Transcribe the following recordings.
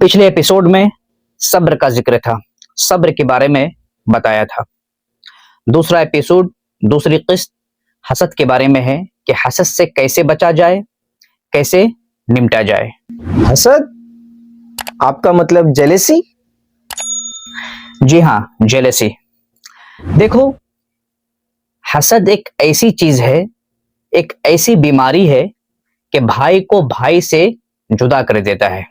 पिछले एपिसोड में सब्र का जिक्र था, सब्र के बारे में बताया था। दूसरा एपिसोड, दूसरी किस्त हसद के बारे में है कि हसद से कैसे बचा जाए, कैसे निपटा जाए। हसद, आपका मतलब जेलेसी? जी हाँ, जेलेसी। देखो, हसद एक ऐसी चीज है, एक ऐसी बीमारी है कि भाई को भाई से जुदा कर देता है,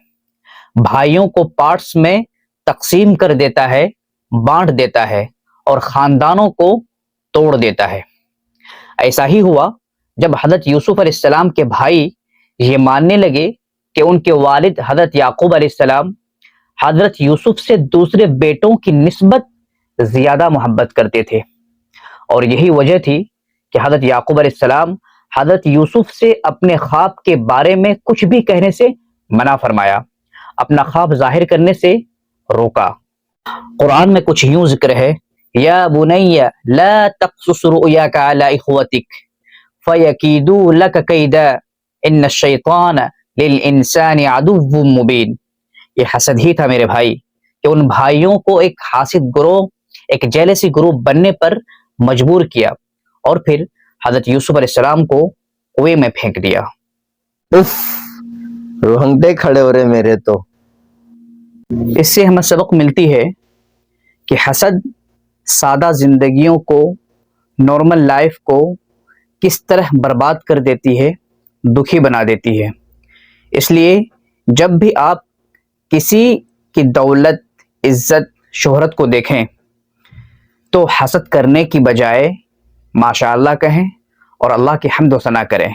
भाइयों को पार्ट्स में तकसीम कर देता है, बांट देता है और खानदानों को तोड़ देता है। ऐसा ही हुआ जब हजरत यूसुफ अलैहिस्सलाम के भाई ये मानने लगे कि उनके वालिद हजरत याकूब अलैहिस्सलाम हजरत यूसुफ से दूसरे बेटों की निस्बत ज्यादा मोहब्बत करते थे, और यही वजह थी कि हजरत याकूब अलैहिस्सलाम हजरत यूसुफ से अपने ख्वाब के बारे में कुछ भी कहने से मना फरमाया, अपना ख्वाब जाहिर करने से रोका। कुरान में कुछ यूं जिक्र है, या बुनैया ला तक़्सुस रुअयाका अला इख्वतिक फयकीदू लक कैदा इन्न शैतान लिल इंसानी अदुव्वुम मुबीन। ये हसद ही था मेरे भाई कि उन भाइयों को एक हासिद ग्रोह, एक जेलसी ग्रुप बनने पर मजबूर किया और फिर हजरत यूसुफ अलैहिस्सलाम को कुएं में फेंक दिया। उफ, रोहंगटे खड़े हो रहे मेरे तो। इससे हमें सबक मिलती है कि हसद सादा जिंदगियों को, नॉर्मल लाइफ को किस तरह बर्बाद कर देती है, दुखी बना देती है। इसलिए जब भी आप किसी की दौलत, इज्जत, शोहरत को देखें तो हसद करने की बजाय माशाअल्लाह कहें और अल्लाह की हम्द व सना करें।